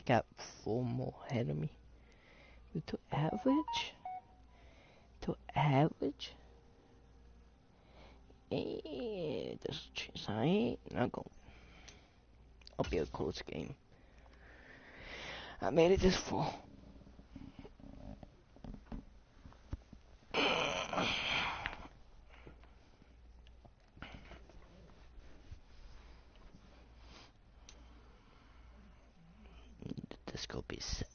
got 4 more ahead of me. You to average? To average? There's a chance I ain't not going. I'll be a close game. I made it this far. This could be sad.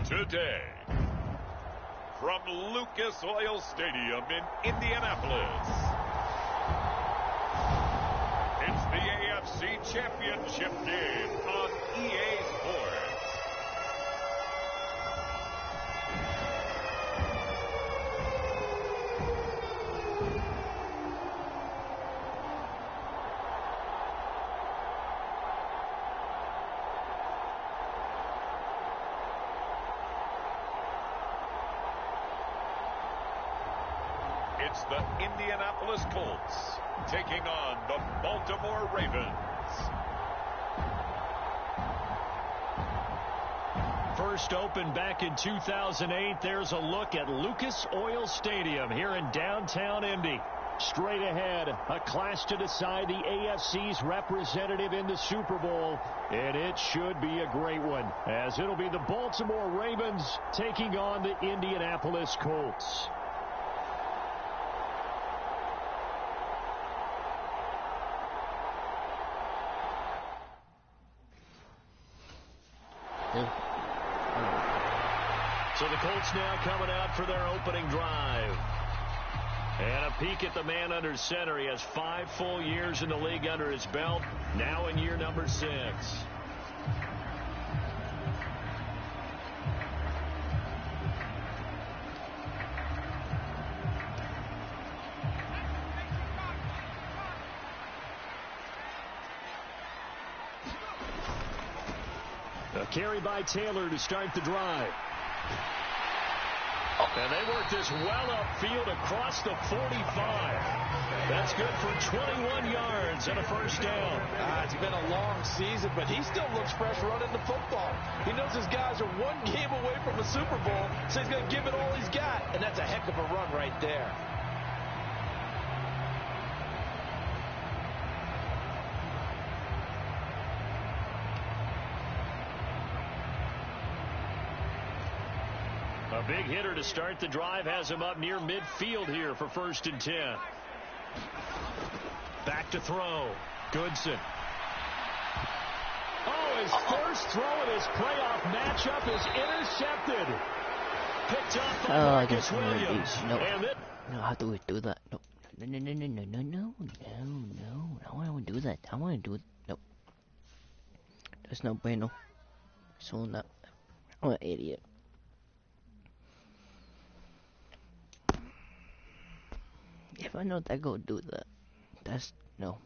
Today, from Lucas Oil Stadium in Indianapolis, it's the AFC Championship game on EA Sports. It's the Indianapolis Colts taking on the Baltimore Ravens. First opened back in 2008. There's a look at Lucas Oil Stadium here in downtown Indy. Straight ahead, a clash to decide the AFC's representative in the Super Bowl, and it should be a great one, as it'll be the Baltimore Ravens taking on the Indianapolis Colts. So the Colts now coming out for their opening drive. And a peek at the man under center. He has 5 full years in the league under his belt, now in year number 6. A carry by Taylor to start the drive. And they work this well upfield across the 45. That's good for 21 yards and a first down. It's been a long season, but he still looks fresh running the football. He knows his guys are 1 game away from a Super Bowl, so he's going to give it all he's got. And that's a heck of a run right there. A big hitter to start the drive has him up near midfield here for 1st and 10. Back to throw. Goodson. Oh, his first throw in his playoff matchup is intercepted. Picked up by Marcus Williams. No, how do we do that? No. No. I don't want to do that. I want to do it. No. That's no bueno. So not. I'm an idiot. If I know that go do that, that's no.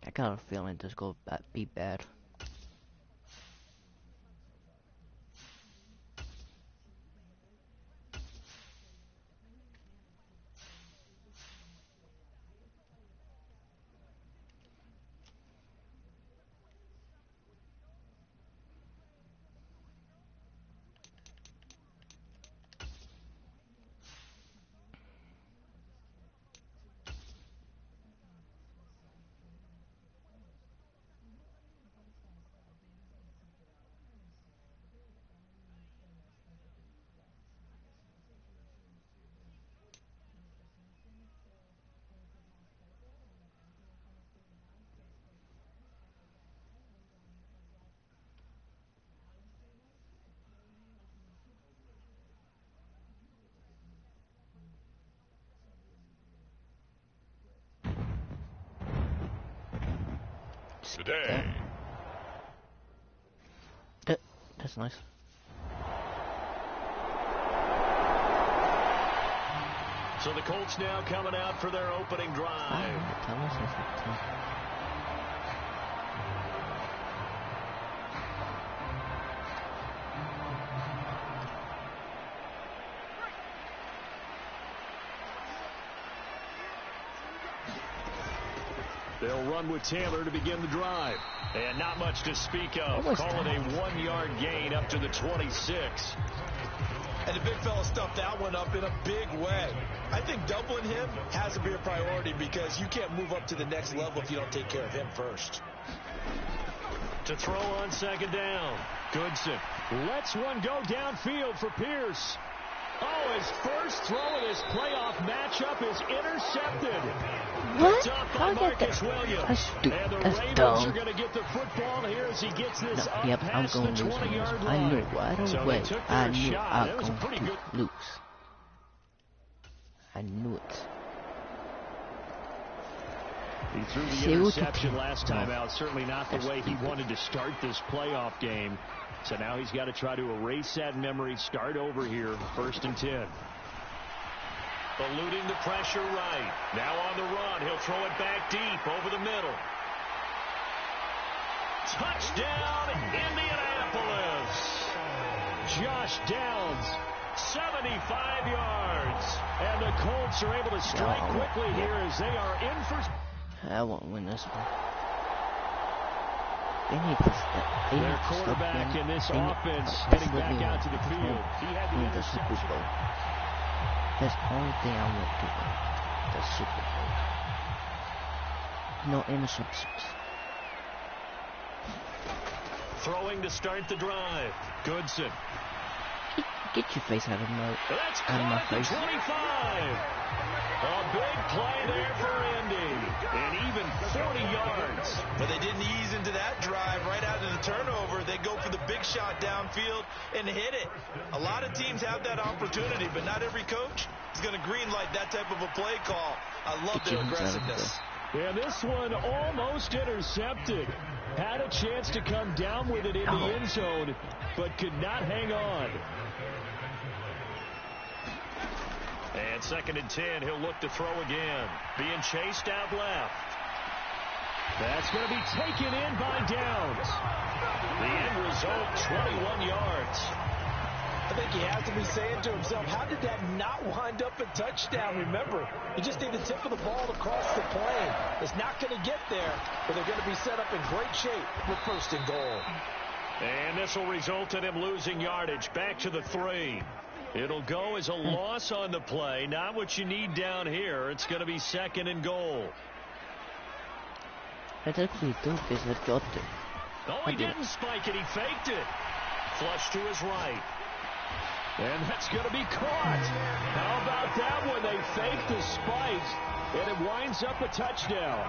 I got a feeling this go be bad. Today. That's nice. So the Colts now coming out for their opening drive. They'll run with Taylor to begin the drive. And not much to speak of. Call it a 1-yard gain up to the 26. And the big fella stuffed that one up in a big way. I think doubling him has to be a priority because you can't move up to the next level if you don't take care of him first. To throw on second down. Goodson lets one go downfield for Pierce. Oh, his first throw in his playoff matchup is intercepted. What? How did that? And the Ravens dumb. are going to get the football here as he gets this No, up yep, I'm past going the to lose. 20-yard line. I knew right away. So they took I their knew shot. I That was was a going pretty to good. lose. I knew it. He threw the interception last time out. Certainly not the way he wanted to start this playoff game. So now he's got to try to erase that memory. Start over here. 1st and 10. Eluding the pressure right. Now on the run. He'll throw it back deep over the middle. Touchdown, Indianapolis. Josh Downs, 75 yards. And the Colts are able to strike quickly here as they are in for... I won't win this one. They need to stop. Their quarterback in this offense getting back out to the field. He had the Super Bowl. That's the only thing I want to win. The Super Bowl. No interceptions. Throwing to start the drive. Goodson. Get your face out of my That's out of my caught at the face. 25. A big play there for Indy. And even 40 yards. But they didn't ease into that drive right out of the turnover. They go for the big shot downfield and hit it. A lot of teams have that opportunity, but not every coach is going to greenlight that type of a play call. I love their aggressiveness. Yeah, this one almost intercepted. Had a chance to come down with it in the end zone, but could not hang on. And 2nd and 10, he'll look to throw again. Being chased out left. That's going to be taken in by Downs. The end result, 21 yards. I think he has to be saying to himself, how did that not wind up a touchdown? Remember, you just need the tip of the ball to cross the plane. It's not going to get there, but they're going to be set up in great shape for 1st and goal. And this will result in him losing yardage back to the 3. It'll go as a loss on the play. Not what you need down here. It's going to be 2nd and goal. Jag actually think there's a daughter. Oh, he didn't spike it. He faked it. Flush to his right. And that's going to be caught. How about that one? They faked the spike, and it winds up a touchdown.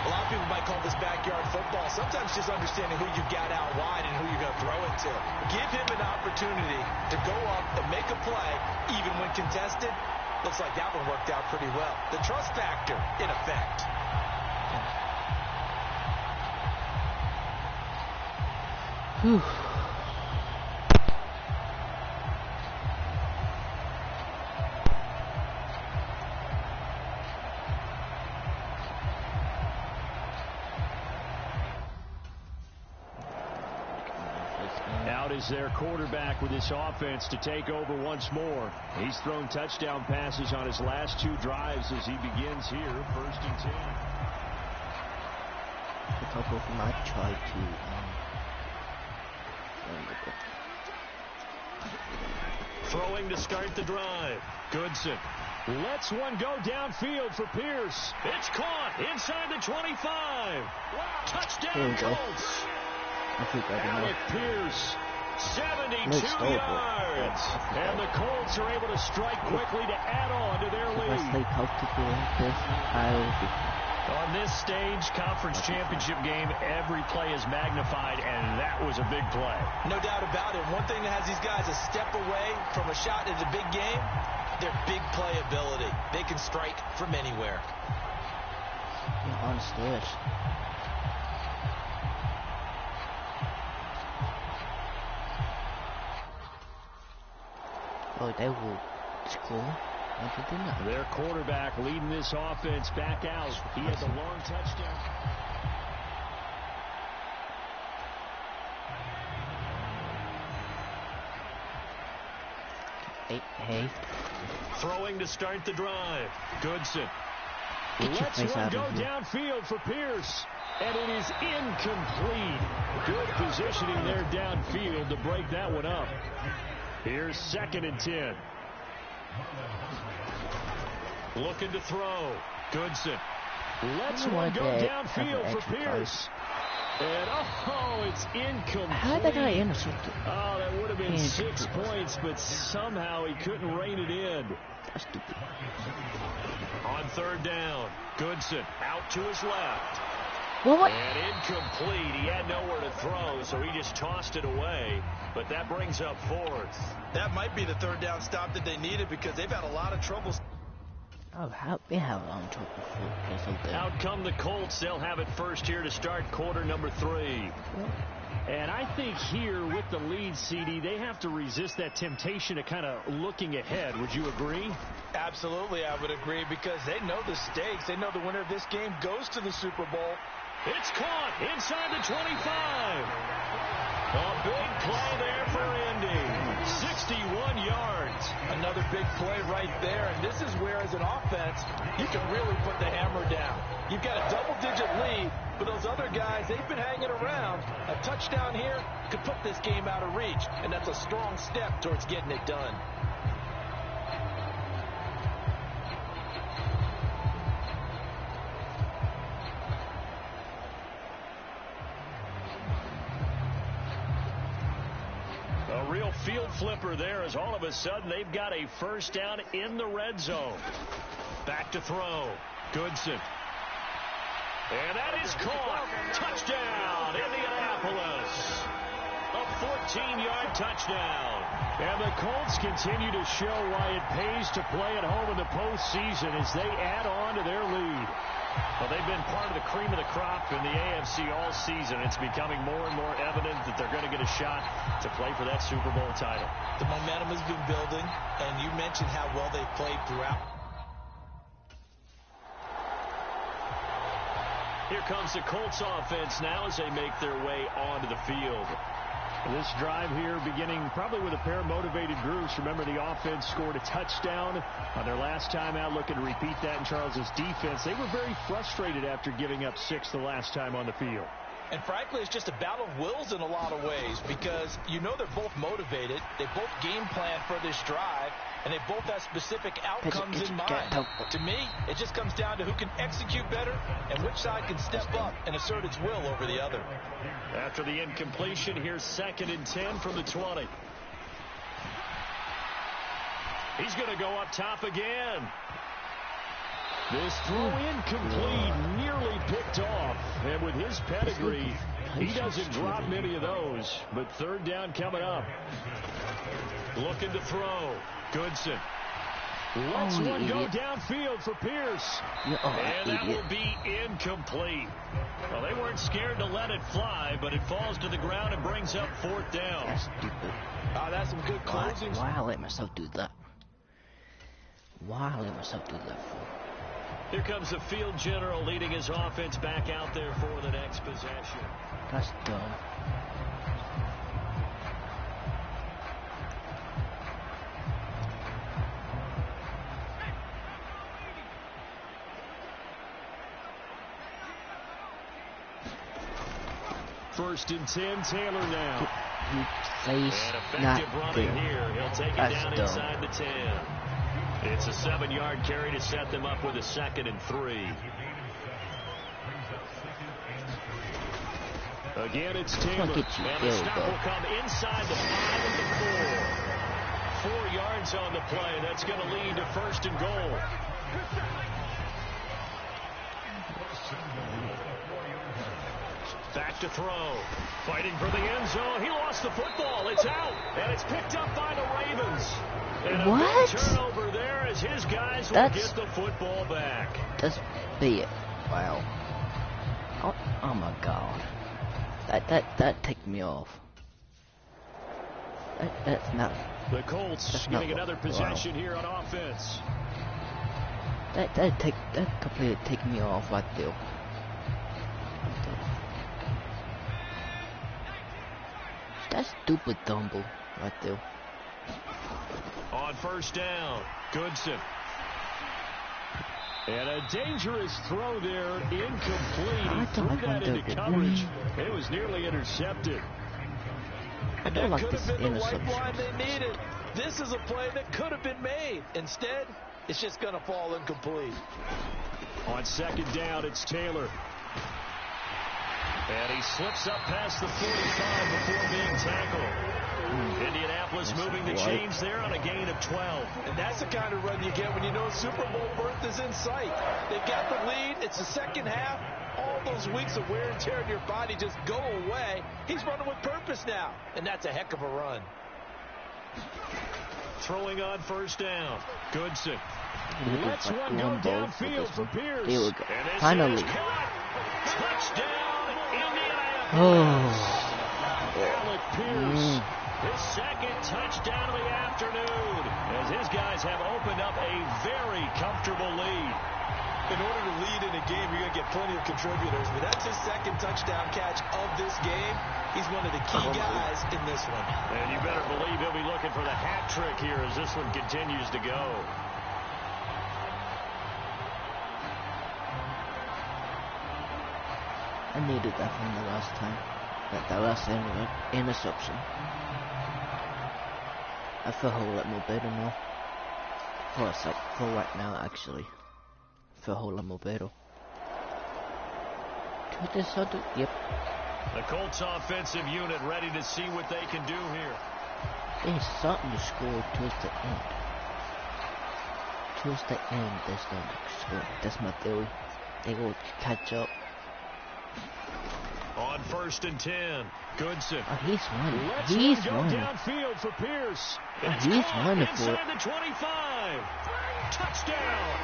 A lot of people might call this backyard football. Sometimes just understanding who you got out wide and who you're going to throw it to. Give him an opportunity to go up and make a play, even when contested. Looks like that one worked out pretty well. The trust factor in effect. Whew. Out is their quarterback with his offense to take over once more. He's thrown touchdown passes on his last 2 drives as he begins here, 1st and 10. A couple of them I tried to Throwing to start the drive. Goodson lets one go downfield for Pierce. It's caught inside the 25. Touchdown Colts. Alec Pierce, 72 yards. And the Colts are able to strike quickly to add on to their lead. On this stage, conference championship game, every play is magnified, and that was a big play. No doubt about it. One thing that has these guys a step away from a shot in a big game, their big play ability. They can strike from anywhere. Honestly, oh, they will score. Other than that. Their quarterback leading this offense back out. He had the long touchdown. Hey. Throwing to start the drive. Goodson. Get your Let's face one out go of here. downfield for Pierce. And it is incomplete. Good positioning there downfield to break that one up. Here's 2nd and 10. Looking to throw. Goodson. Let's one go downfield for Pierce. And it's incomplete. How did I intercept it? Oh, that would have been 6 points, but somehow he couldn't rein it in. That's stupid. On 3rd down, Goodson out to his left. What? And incomplete. He had nowhere to throw, so he just tossed it away. But that brings up 4th. That might be the 3rd down stop that they needed because they've had a lot of trouble. Oh, we have a long trouble or something. Out come the Colts. They'll have it first here to start quarter number 3. And I think here with the lead, CD, they have to resist that temptation of kind of looking ahead. Would you agree? Absolutely, I would agree because they know the stakes. They know the winner of this game goes to the Super Bowl. It's caught inside the 25. A big play there for Indy. 61 yards. Another big play right there. And this is where, as an offense, you can really put the hammer down. You've got a double-digit lead, but those other guys, they've been hanging around. A touchdown here could put this game out of reach, and that's a strong step towards getting it done. A real field flipper there as all of a sudden they've got a first down in the red zone. Back to throw. Goodson. And that is caught. Touchdown, Indianapolis. A 14-yard touchdown. And the Colts continue to show why it pays to play at home in the postseason as they add on to their lead. Well, they've been part of the cream of the crop in the AFC all season. It's becoming more and more evident that they're going to get a shot to play for that Super Bowl title. The momentum has been building, and you mentioned how well they've played throughout. Here comes the Colts offense now as they make their way onto the field. This drive here beginning probably with a pair of motivated groups. Remember, the offense scored a touchdown on their last time out. Looking to repeat that in Charles's defense. They were very frustrated after giving up 6 the last time on the field. And frankly, it's just a battle of wills in a lot of ways because you know they're both motivated. They both game plan for this drive, and they both have specific outcomes in mind. To me, it just comes down to who can execute better and which side can step up and assert its will over the other. After the incompletion, here's 2nd and 10 from the 20. He's going to go up top again. This throw incomplete, nearly picked off. And with his pedigree, he doesn't drop many of those. But 3rd down coming up. Looking to throw. Goodson. Let's one go downfield for Pierce. And that will be incomplete. Well, they weren't scared to let it fly, but it falls to the ground and brings up 4th down. That's stupid. That's some good closings. Why I let myself do that? Why I let myself do that for? Here comes the field general leading his offense back out there for the next possession. That's dumb. First and 10, Taylor now. Face and effective running here. He'll take it down inside the 10. It's a 7-yard carry to set them up with a 2nd and 3. Again, it's Taylor. And the stop will come inside the 5 of the 4. 4 yards on the play. That's going to lead to 1st and goal. Back to throw. Fighting for the end zone. He lost the football. It's out. And it's picked up by the Ravens. And a big turnover there as his guys will get the football back. That's big. Wow. Oh my God. That ticked me off. That's not The Colts getting another possession here on offense. That completely take me off right there. That stupid Dumble right there. On first down, Goodson. And a dangerous throw there, incomplete. He threw that into coverage. It was nearly intercepted. And that could have been the lifeline they needed. This is a play that could have been made. Instead, it's just going to fall incomplete. On second down, it's Taylor. And he slips up past the 45 before being tackled. Indianapolis moving the chains there on a gain of 12. And that's the kind of run you get when you know Super Bowl berth is in sight. They've got the lead. It's the second half. All those weeks of wear and tear in your body just go away. He's running with purpose now. And that's a heck of a run. Throwing on first down. Goodson. Let's one go downfield for Pierce. Here we go. Finally. Touchdown, Indianapolis. Oh. Alec Pierce. His second touchdown of the afternoon as his guys have opened up a very comfortable lead. In order to lead in a game, you're going to get plenty of contributors, but that's his second touchdown catch of this game. He's one of the key guys in this one. And you better believe he'll be looking for the hat trick here as this one continues to go. I needed that one the last time. That last interception. I feel a whole lot more better now. For right now, actually. I feel a whole lot more better. Yep. The Colts offensive unit ready to see what they can do here. There's something to score towards the end. Towards the end, there's something to score. That's my theory. They will catch up. On first and 10, Goodson. Oh, he's running. He's running. Downfield for Pierce. Oh, he's running for it. Inside the 25. Touchdown.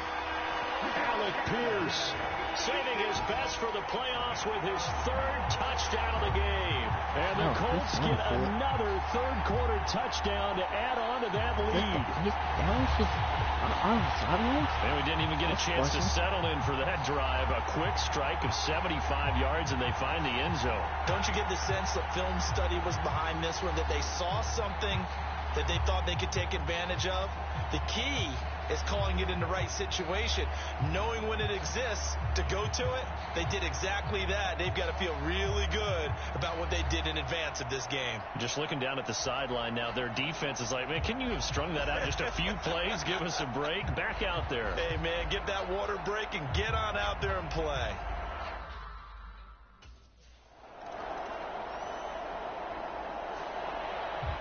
Alec Pierce saving his best for the playoffs with his third touchdown of the game. And the Colts get another third-quarter touchdown to add on to that lead. That was just sideways. And we didn't even get a chance to settle in for that drive. A quick strike of 75 yards, and they find the end zone. Don't you get the sense that film study was behind this one, that they saw something that they thought they could take advantage of? The key is calling it in the right situation, knowing when it exists to go to it. They did exactly that. They've got to feel really good about what they did in advance of this game. Just looking down at the sideline now, their defense is like, man, can you have strung that out just a few plays? Give us a break. Back out there. Hey, man, get that water break and get on out there and play.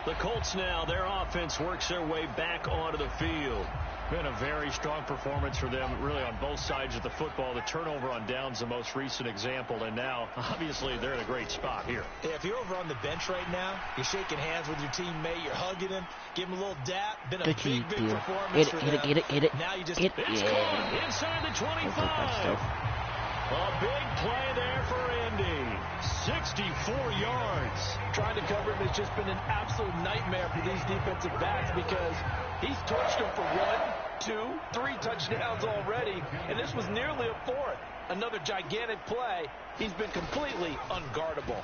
The Colts now, their offense works their way back onto the field. Been a very strong performance for them, really, on both sides of the football. The turnover on downs, the most recent example, and now, obviously, they're in a great spot here. Yeah, if you're over on the bench right now, you're shaking hands with your teammate, you're hugging him, give him a little dap. Been a big performance for them. Hit it. Now you just... It's caught inside the 25. A big play there for Indy. 64 yards. Trying to cover him has just been an absolute nightmare for these defensive backs because he's torched them for 1, 2, 3 touchdowns already, and this was nearly a fourth. Another gigantic play. He's been completely unguardable.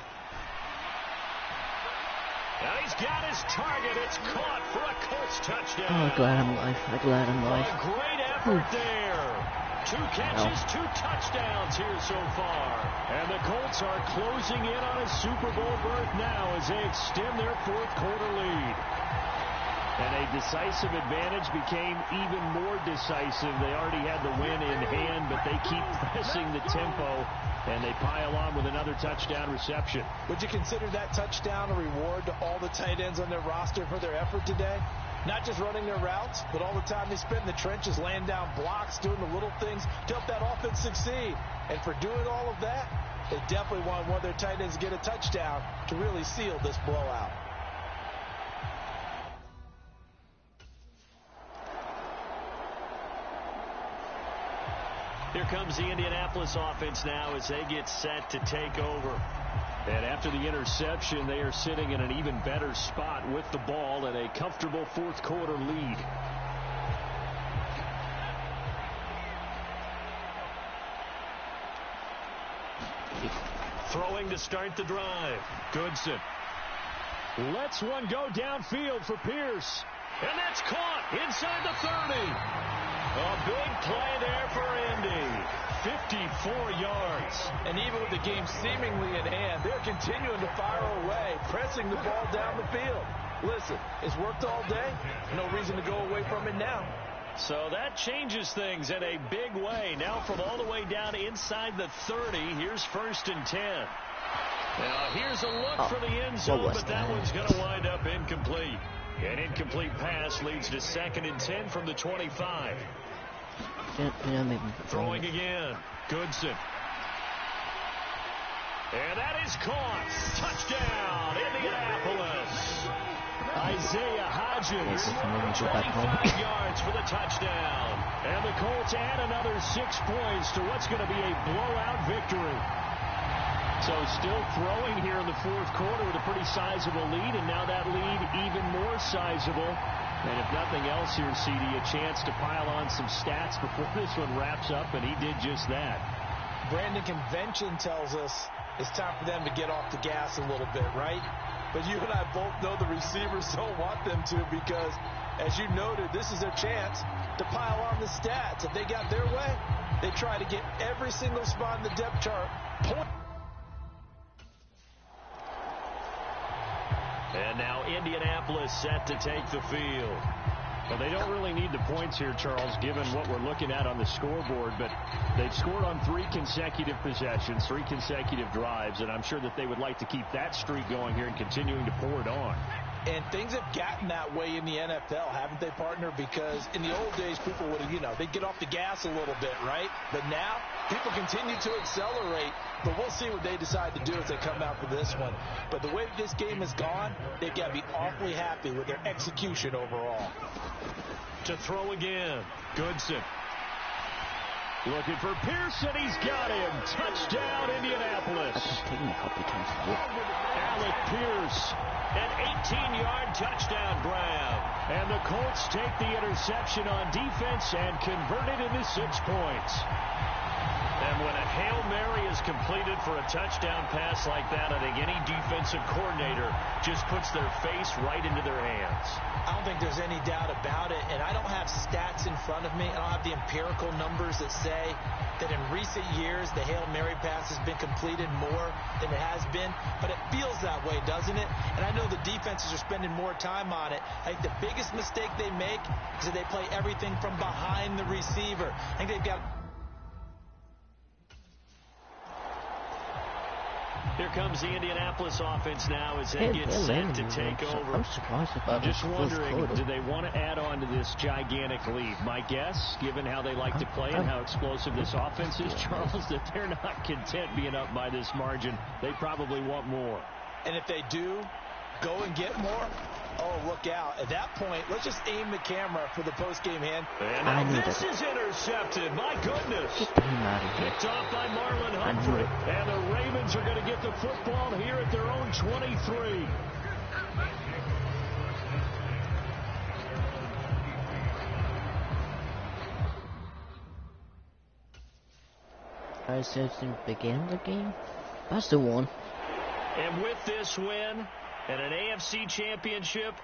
Now he's got his target. It's caught for a Colts touchdown. Oh, glad I'm live. A great effort there. 2 catches, 2 touchdowns here so far. And the Colts are closing in on a Super Bowl berth now as they extend their fourth-quarter lead. And a decisive advantage became even more decisive. They already had the win in hand, but they keep pressing the tempo, and they pile on with another touchdown reception. Would you consider that touchdown a reward to all the tight ends on their roster for their effort today? Not just running their routes, but all the time they spent in the trenches, laying down blocks, doing the little things to help that offense succeed. And for doing all of that, they definitely want one of their tight ends to get a touchdown to really seal this blowout. Here comes the Indianapolis offense now as they get set to take over. And after the interception, they are sitting in an even better spot with the ball and a comfortable fourth quarter lead. Throwing to start the drive. Goodson lets one go downfield for Pierce. And that's caught inside the 30. A big play there for Indy. 54 yards. And even with the game seemingly in hand, they're continuing to fire away, pressing the ball down the field. Listen, it's worked all day. No reason to go away from it now. So that changes things in a big way. Now from all the way down inside the 30, here's 1st and 10. Now here's a look for the end zone, but that one's going to wind up incomplete. An incomplete pass leads to 2nd and 10 from the 25. Throwing again. Goodson. And that is caught. Touchdown, Indianapolis. Isaiah Hodgins, 25 yards for the touchdown. And the Colts add another 6 points to what's going to be a blowout victory. So still throwing here in the fourth quarter with a pretty sizable lead, and now that lead even more sizable. And if nothing else here, CD, a chance to pile on some stats before this one wraps up, and he did just that. Brandon, convention tells us it's time for them to get off the gas a little bit, right? But you and I both know the receivers don't want them to because, as you noted, this is their chance to pile on the stats. If they got their way, they try to get every single spot in the depth chart. And now Indianapolis set to take the field. Well, they don't really need the points here, Charles, given what we're looking at on the scoreboard, but they've scored on 3 consecutive possessions, 3 consecutive drives, and I'm sure that they would like to keep that streak going here and continuing to pour it on. And things have gotten that way in the NFL, haven't they, partner? Because in the old days, people would have, they'd get off the gas a little bit, right? But now, people continue to accelerate. But we'll see what they decide to do as they come out for this one. But the way that this game has gone, they've got to be awfully happy with their execution overall. To throw again, Goodson. Looking for Pearson. He's got him. Touchdown, Indianapolis. Alec Pierce. An 18-yard touchdown grab. And the Colts take the interception on defense and convert it into 6 points. And when a Hail Mary is completed for a touchdown pass like that, I think any defensive coordinator just puts their face right into their hands. I don't think there's any doubt about it, and I don't have stats in front of me. I don't have the empirical numbers that say that in recent years the Hail Mary pass has been completed more than it has been, but it feels that way, doesn't it? And I know the defenses are spending more time on it. I think the biggest mistake they make is that they play everything from behind the receiver. I think they've got... Here comes the Indianapolis offense now as they get set to take over. I'm surprised about just wondering, do they want to add on to this gigantic lead? My guess, given how they like to play and how explosive this offense is, Charles, that they're not content being up by this margin. They probably want more. And if they do go and get more, oh, look out. At that point, let's just aim the camera for the post-game hand. And now this is intercepted. My goodness. Picked off by Marlon Humphrey. And the Ravens are going to get the football here at their own 23. I said since the beginning of the game, that's the one. And with this win and an AFC championship,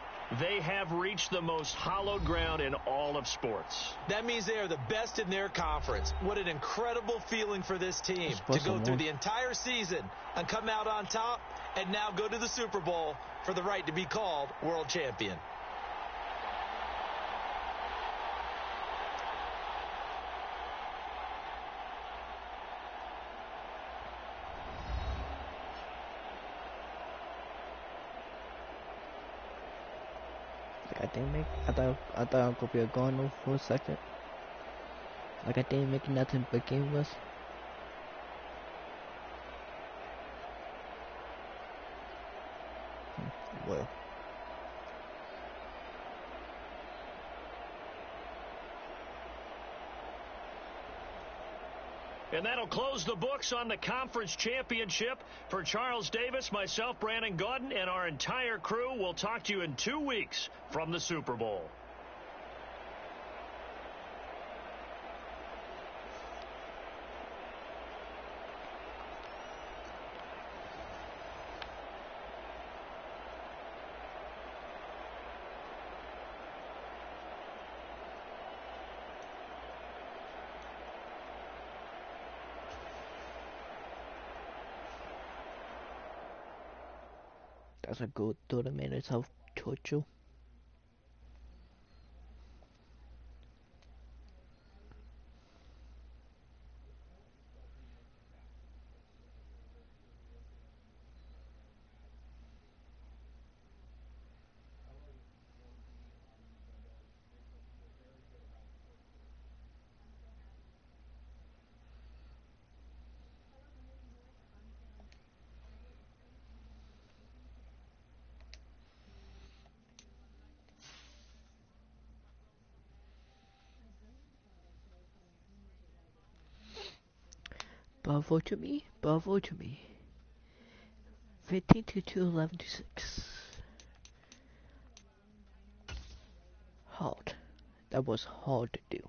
they have reached the most hallowed ground in all of sports. That means they are the best in their conference. What an incredible feeling for this team to go through the entire season and come out on top and now go to the Super Bowl for the right to be called world champion. I thought I could be a goner for a second. Like I didn't make nothing but game was. Well. And that'll close the books on the conference championship. For Charles Davis, myself, Brandon Gaudin, and our entire crew, we'll talk to you in 2 weeks from the Super Bowl. That's a good 30 minutes of torture. Bravo to me, bravo to me. 15 to 2, 11 to 6. Hard. That was hard to do.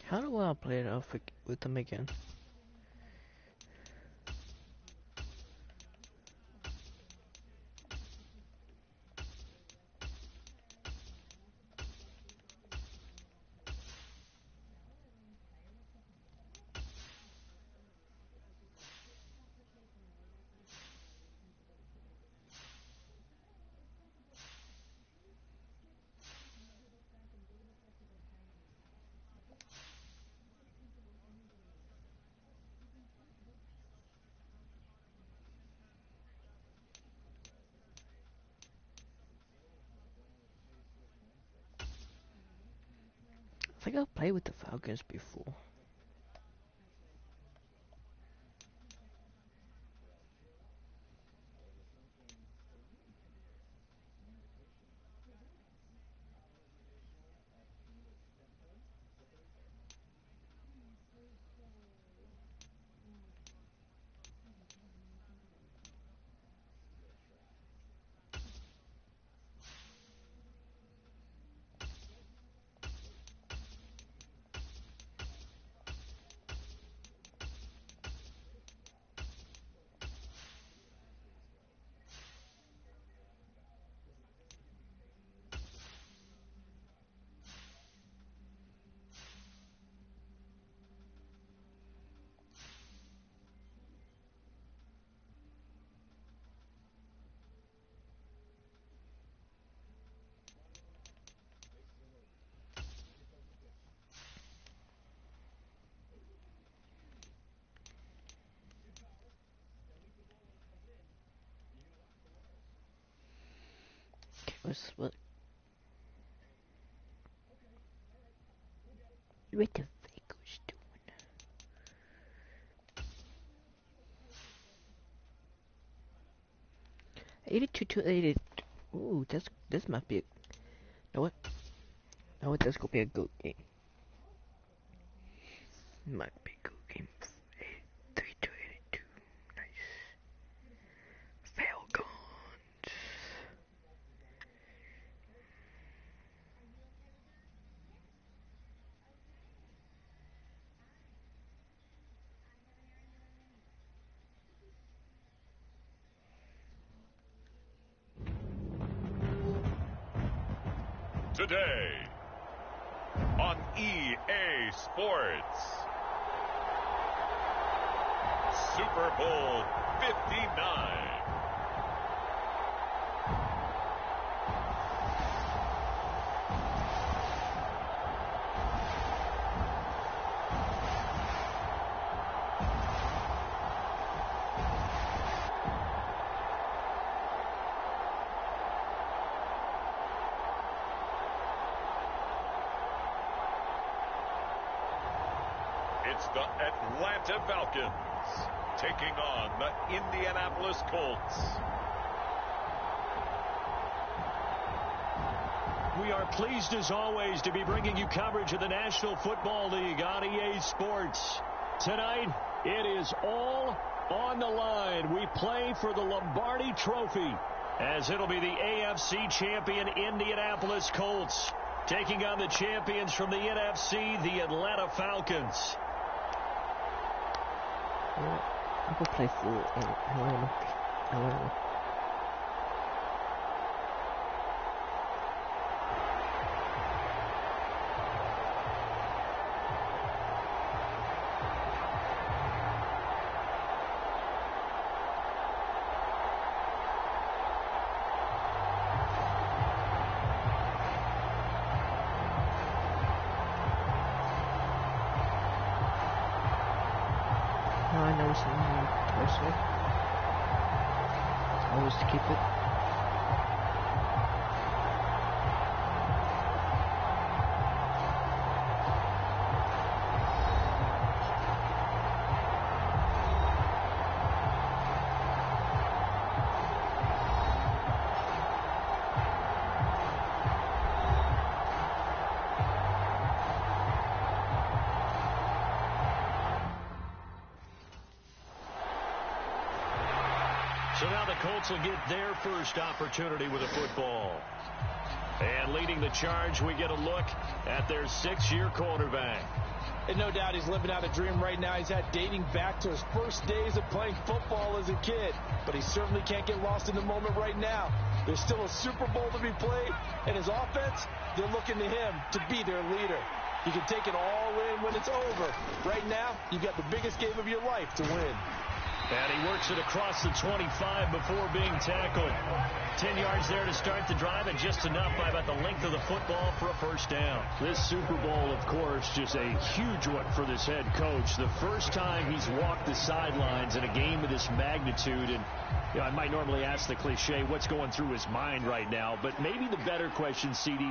How do I play it off with them again? I think I've played with the Falcons before. What's what? What the fuck was doing? $82 to 80. Ooh, this might be. Know what? Know what? This could be a good game. Might be a good game. 83 to 82. Nice. Falcons. Today on EA Sports, Super Bowl 59. It's the Atlanta Falcons taking on the Indianapolis Colts. We are pleased as always to be bringing you coverage of the National Football League on EA Sports. Tonight, it is all on the line. We play for the Lombardi Trophy, as it'll be the AFC champion Indianapolis Colts taking on the champions from the NFC, the Atlanta Falcons. I could play for Atlanta. I know someone personally. Always to keep it. So now the Colts will get their first opportunity with a football. And leading the charge, we get a look at their 6-year quarterback. And no doubt he's living out a dream right now. He's had dating back to his first days of playing football as a kid. But he certainly can't get lost in the moment right now. There's still a Super Bowl to be played. And his offense, they're looking to him to be their leader. He can take it all in when it's over. Right now, you've got the biggest game of your life to win. And he works it across the 25 before being tackled. 10 yards there to start the drive, and just enough by about the length of the football for a first down. This Super Bowl, of course, just a huge one for this head coach. The first time he's walked the sidelines in a game of this magnitude. And you know, I might normally ask the cliche, what's going through his mind right now? But maybe the better question, CD,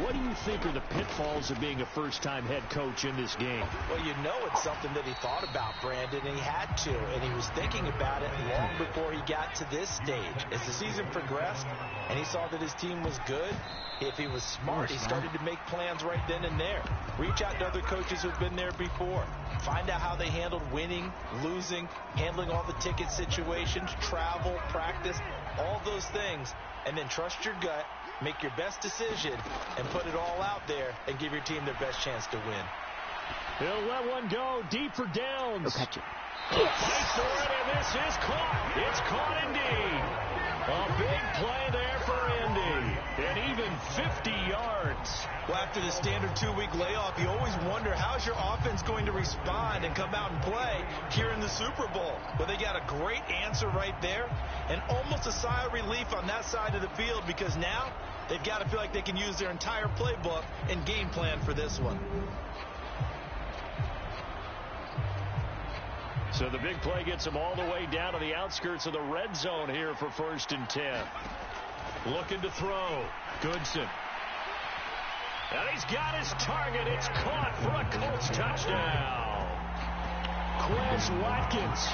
what do you think are the pitfalls of being a first-time head coach in this game? Well, you know it's something that he thought about, Brandon, and he had to. And he was thinking about it long before he got to this stage. As the season progressed and he saw that his team was good, if he was smart, he started to make plans right then and there. Reach out to other coaches who've been there before. Find out how they handled winning, losing, handling all the ticket situations, travel, practice, all those things. And then trust your gut, make your best decision, and put it all out there and give your team their best chance to win. He'll let one go deep for downs. Go catch it. Fight for it, and this is caught. It's caught indeed. A big play there for Indy. And even 50 yards. Well, after the standard 2-week layoff, you always wonder how's your offense going to respond and come out and play here in the Super Bowl. Well, they got a great answer right there and almost a sigh of relief on that side of the field, because now they've got to feel like they can use their entire playbook and game plan for this one. So the big play gets him all the way down to the outskirts of the red zone here for 1st and 10. Looking to throw. Goodson. And he's got his target. It's caught for a Colts touchdown. Quez Watkins,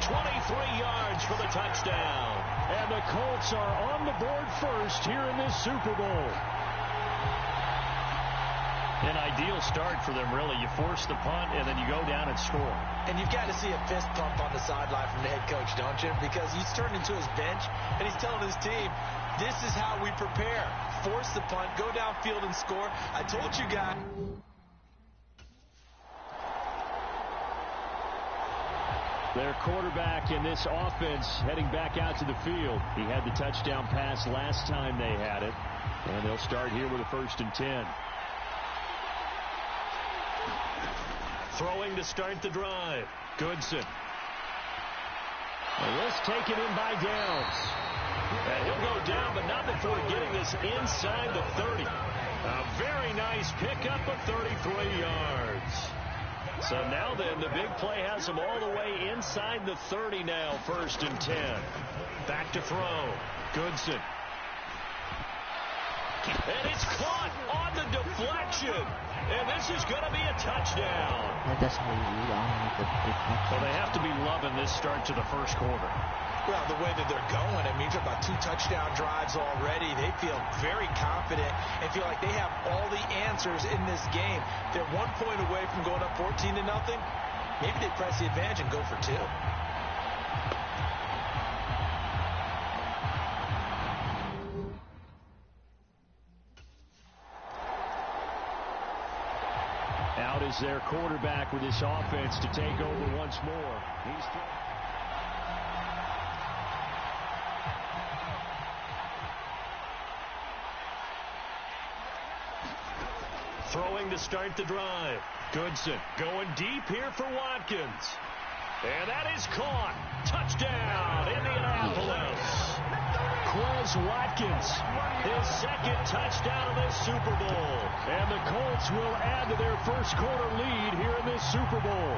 23 yards for the touchdown. And the Colts are on the board first here in this Super Bowl. An ideal start for them, really. You force the punt, and then you go down and score. And you've got to see a fist pump on the sideline from the head coach, don't you? Because he's turned into his bench, and he's telling his team, this is how we prepare. Force the punt, go downfield and score. I told you guys. Their quarterback in this offense heading back out to the field. He had the touchdown pass last time they had it. And they'll start here with a 1st and 10. Throwing to start the drive. Goodson. And this taken in by Downs. And he'll go down, but not before getting this inside the 30. A very nice pickup of 33 yards. So now then, the big play has him all the way inside the 30 now, 1st and 10. Back to throw. Goodson. And it's caught on the deflection. And this is going to be a touchdown. That doesn't really rely on the deflection. Well, they have to be loving this start to the first quarter. Well, the way that they're going, I mean, you're talking about 2 touchdown drives already. They feel very confident and feel like they have all the answers in this game. They're 1 point away from going up 14-0. Maybe they press the advantage and go for 2. Out is their quarterback with this offense to take over once more. He's throwing to start the drive. Goodson going deep here for Watkins. And that is caught. Touchdown, Indianapolis. Quez Watkins, his second touchdown of this Super Bowl. And the Colts will add to their first quarter lead here in this Super Bowl.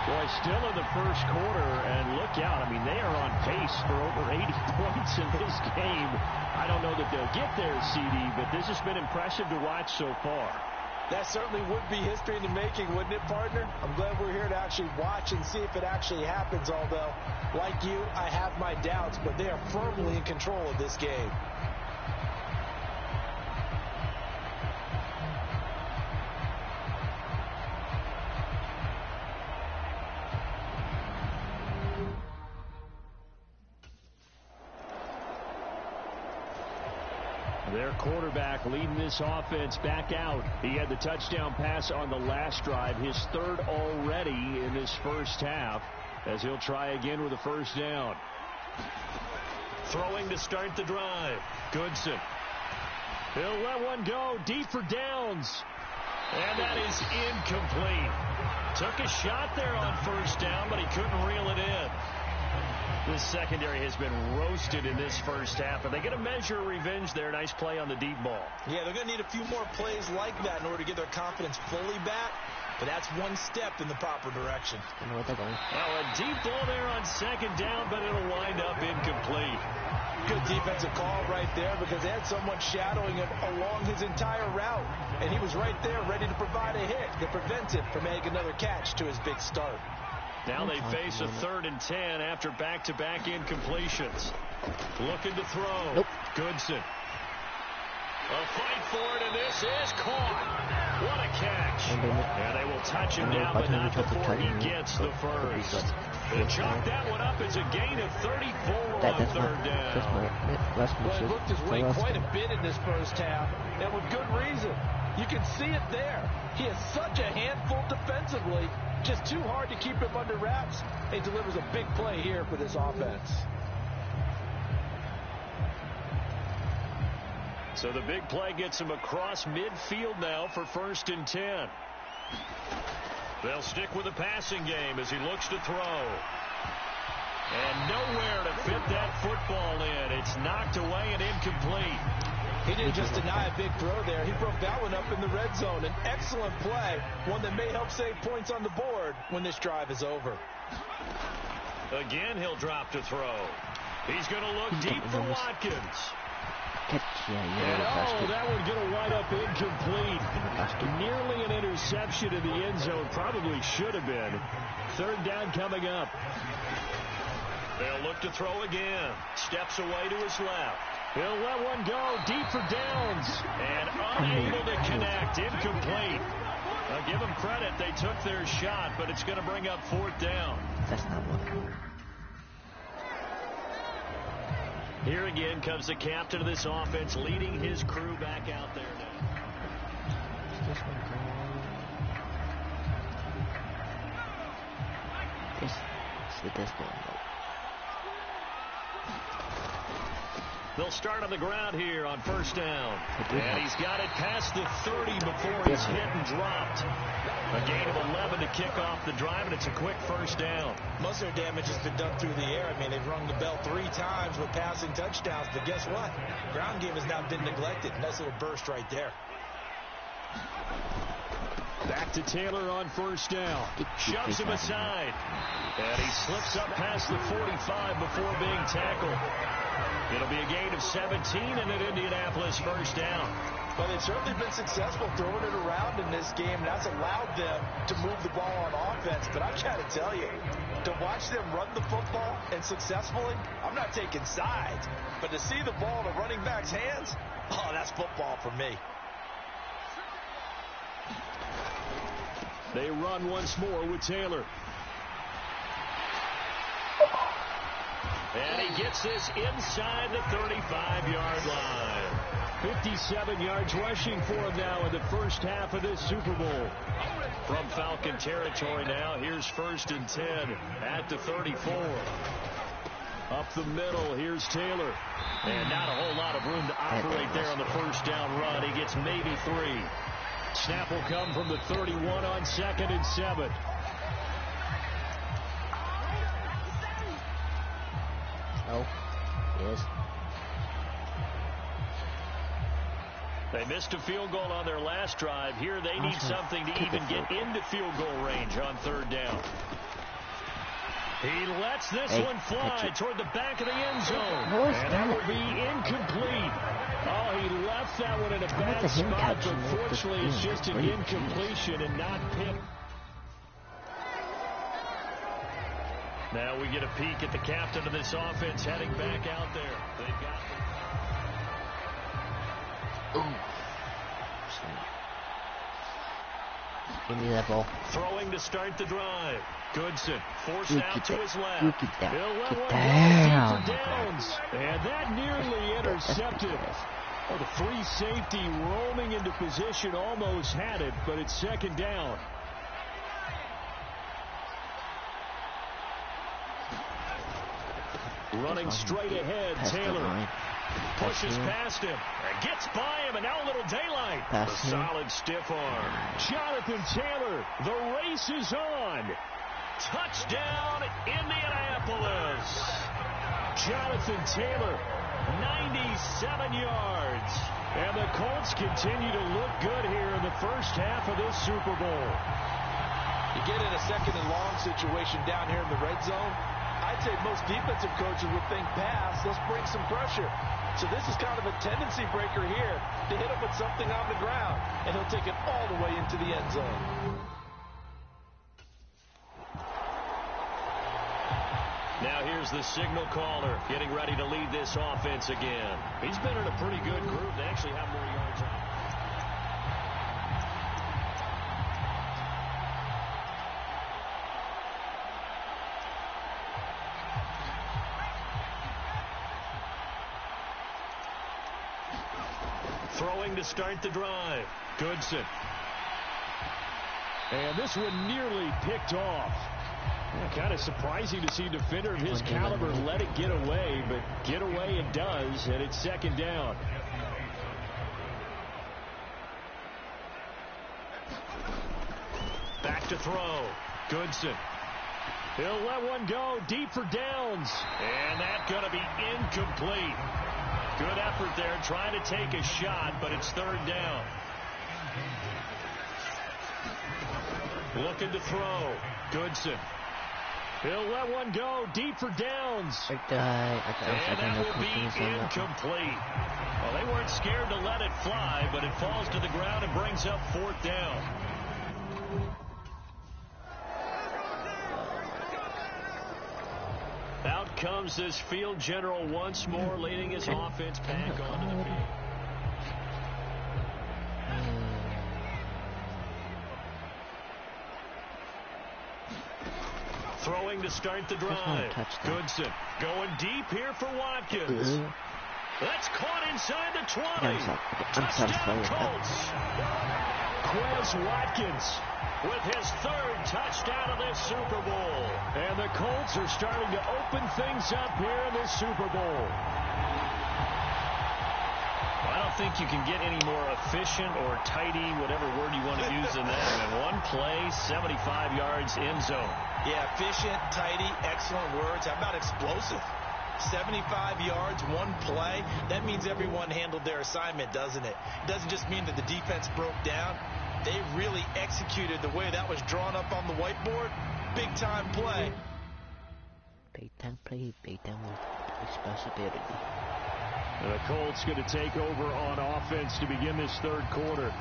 Boy, still in the first quarter, and look out. I mean, they are on pace for over 80 points in this game. I don't know that they'll get there, CD, but this has been impressive to watch so far. That certainly would be history in the making, wouldn't it, partner? I'm glad we're here to actually watch and see if it actually happens, although, like you, I have my doubts, but they are firmly in control of this game. Their quarterback leading this offense back out. He had the touchdown pass on the last drive, his third already in this first half, as he'll try again with a first down. Throwing to start the drive. Goodson. He'll let one go deep for Downs. And that is incomplete. Took a shot there on first down, but he couldn't reel it in. This secondary has been roasted in this first half, but they get a measure of revenge there. Nice play on the deep ball. Yeah, they're going to need a few more plays like that in order to get their confidence fully back, but that's one step in the proper direction. I know what they're going. Well, a deep ball there on second down, but it'll wind up incomplete. Good defensive call right there because they had someone shadowing him along his entire route, and he was right there ready to provide a hit to prevent him from making another catch to his big start. Now they face a 3rd and 10 after back-to-back incompletions. Looking to throw. Nope. Goodson. A fight for it, and this is caught. What a catch. And they will touch him down, but not before he gets the first. They chalk that one up as a gain of 34 on 3rd down. Well, he looked his way quite a bit in this first half, and with good reason. You can see it there. He is such a handful defensively. Just too hard to keep him under wraps. He delivers a big play here for this offense. So the big play gets him across midfield now for 1st and 10. They'll stick with the passing game as he looks to throw. And nowhere to fit that football in. It's knocked away and incomplete. He didn't just deny a big throw there. He broke that one up in the red zone. An excellent play, one that may help save points on the board when this drive is over. Again, he'll drop to throw. He's going to look deep for Watkins. And that would get a wide up incomplete. Nearly an interception in the end zone. Probably should have been. 3rd down coming up. They'll look to throw again. Steps away to his left. He'll let one go deep for Downs. And unable to connect. Incomplete. I'll give them credit. They took their shot, but it's going to bring up 4th down. That's not one. Here again comes the captain of this offense leading his crew back out there now. It's with this one. They'll start on the ground here on 1st down. And he's got it past the 30 before he's hit and dropped. A gain of 11 to kick off the drive, and it's a quick 1st down. Most of their damage has been done through the air. I mean, they've rung the bell 3 times with passing touchdowns, but guess what? Ground game has not been neglected. Nice little burst right there. Back to Taylor on 1st down. Shoves him aside. And he slips up past the 45 before being tackled. It'll be a gain of 17 and an Indianapolis 1st down. Well, they've certainly been successful throwing it around in this game, and that's allowed them to move the ball on offense. But I've got to tell you, to watch them run the football and successfully, I'm not taking sides. But to see the ball in a running back's hands, oh, that's football for me. They run once more with Taylor. And he gets this inside the 35-yard line. 57 yards rushing for him now in the first half of this Super Bowl. From Falcon territory now, here's 1st and 10 at the 34. Up the middle, here's Taylor. And not a whole lot of room to operate there on the first down run. He gets maybe 3. Snap will come from the 31 on 2nd and 7. Oh, yes. They missed a field goal on their last drive. Here they need something to even get into field goal range on 3rd down. He lets this one fly toward the back of the end zone. And that will be incomplete. Oh, he left that one in a bad spot, but fortunately it's just an incompletion and not picked. Now we get a peek at the captain of this offense heading back out there. They've got... Give me that ball. Throwing to start the drive. Goodson forced out to his left. Get down. He'll let one Down. go deep for downs. And that nearly intercepted. Oh, the free safety roaming into position almost had it, but it's 2nd down. Running straight ahead, Taylor. Pushes past him. Gets by him, and now a little daylight. A solid stiff arm. Jonathan Taylor, the race is on. Touchdown, Indianapolis. Jonathan Taylor, 97 yards. And the Colts continue to look good here in the first half of this Super Bowl. You get in a 2nd and long situation down here in the red zone, I'd say most defensive coaches would think pass, let's bring some pressure. So this is kind of a tendency breaker here to hit him with something on the ground, and he'll take it all the way into the end zone. Now here's the signal caller getting ready to lead this offense again. He's been in a pretty good group. They actually have more yards on. Throwing to start the drive. Goodson. And this one nearly picked off. Kind of surprising to see a defender of his caliber let it get away, but get away it does, and it's 2nd down. Back to throw. Goodson. He'll let one go deep for downs, and that's going to be incomplete. Good effort there, trying to take a shot, but it's 3rd down. Looking to throw. Goodson. He'll let one go deep for downs. And that will be incomplete. Well, they weren't scared to let it fly, but it falls to the ground and brings up 4th down. Out comes this field general once more, leading his offense back onto the field. Throwing to start the drive. Goodson going deep here for Watkins. That's caught inside the 20. Touchdown Colts. Quez Watkins with his 3rd touchdown of this Super Bowl. And the Colts are starting to open things up here in this Super Bowl. I don't think you can get any more efficient or tidy, whatever word you want to use in that. And one play, 75 yards, end zone. Yeah, efficient, tidy, excellent words. How about explosive? 75 yards, one play. That means everyone handled their assignment, doesn't it? It doesn't just mean that the defense broke down. They really executed the way that was drawn up on the whiteboard. Big-time play. Big-time play, big-time responsibility. And the Colts going to take over on offense to begin this third quarter.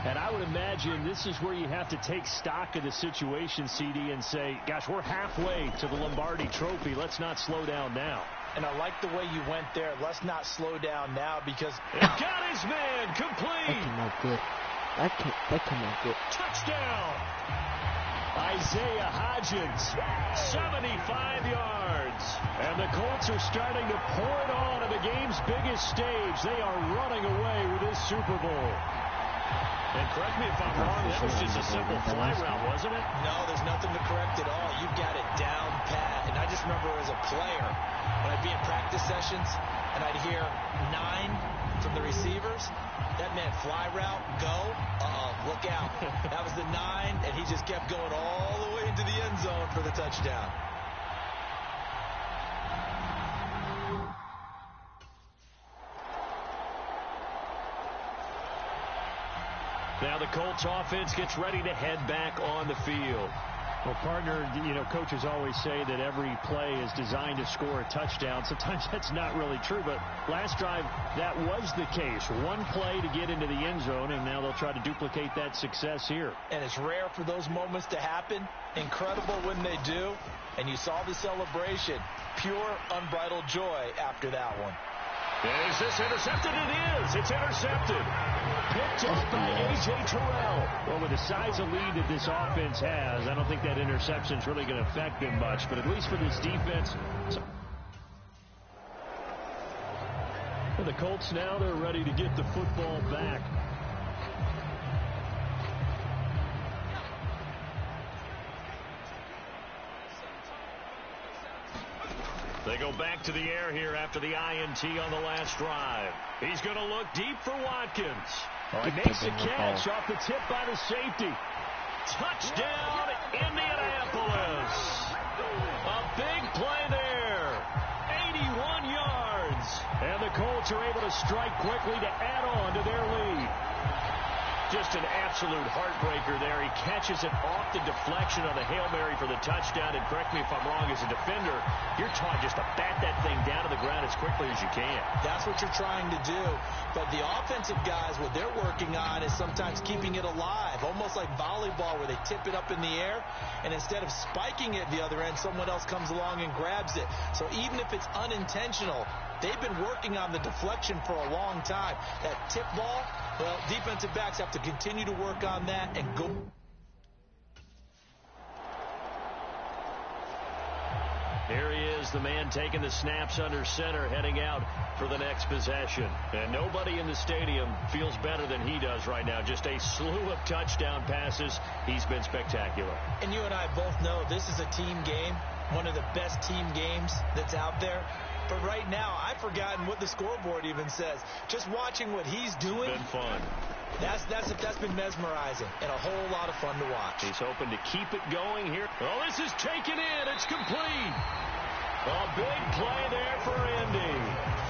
And I would imagine this is where you have to take stock of the situation, CD, and say, gosh, we're halfway to the Lombardi Trophy. Let's not slow down now. And I like the way you went there. Let's not slow down now because... It got his man complete. That came out good. That came out good. Touchdown. Isaiah Hodgins, 75 yards. And the Colts are starting to pour it on at the game's biggest stage. They are running away with this Super Bowl. And correct me if I'm wrong, that was just a simple fly route, wasn't it? No, there's nothing to correct at all. You got it down pat. And I just remember as a player, when I'd be in practice sessions and I'd hear 9 from the receivers, that meant fly route, go, look out. That was the 9, and he just kept going all the way into the end zone for the touchdown. Now the Colts offense gets ready to head back on the field. Well, partner, coaches always say that every play is designed to score a touchdown. Sometimes that's not really true, but last drive, that was the case. One play to get into the end zone, and now they'll try to duplicate that success here. And it's rare for those moments to happen. Incredible when they do. And you saw the celebration. Pure, unbridled joy after that one. Is this intercepted? It is. It's intercepted. Picked up by A.J. Terrell. Well, with the size of lead that this offense has, I don't think that interception's really going to affect them much. But at least for this defense. For the Colts now, they're ready to get the football back. They go back to the air here after the INT on the last drive. He's going to look deep for Watkins. He makes the catch off the tip by the safety. Touchdown, Indianapolis. A big play there. 81 yards. And the Colts are able to strike quickly to add on to their lead. Just an absolute heartbreaker there. He catches it off the deflection on the Hail Mary for the touchdown. And correct me if I'm wrong, as a defender, you're taught just to bat that thing down to the ground as quickly as you can. That's what you're trying to do. But the offensive guys, what they're working on is sometimes keeping it alive, almost like volleyball where they tip it up in the air, and instead of spiking it the other end, someone else comes along and grabs it. So even if it's unintentional, they've been working on the deflection for a long time. That tip ball, well, defensive backs have to continue to work on that and go. Here he is, the man taking the snaps under center, heading out for the next possession. And nobody in the stadium feels better than he does right now. Just a slew of touchdown passes. He's been spectacular. And you and I both know this is a team game, one of the best team games that's out there. But right now, I've forgotten what the scoreboard even says. Just watching what he's doing. It's been fun. That's been mesmerizing and a whole lot of fun to watch. He's hoping to keep it going here. Oh, this is taken in. It's complete. A big play there for Indy.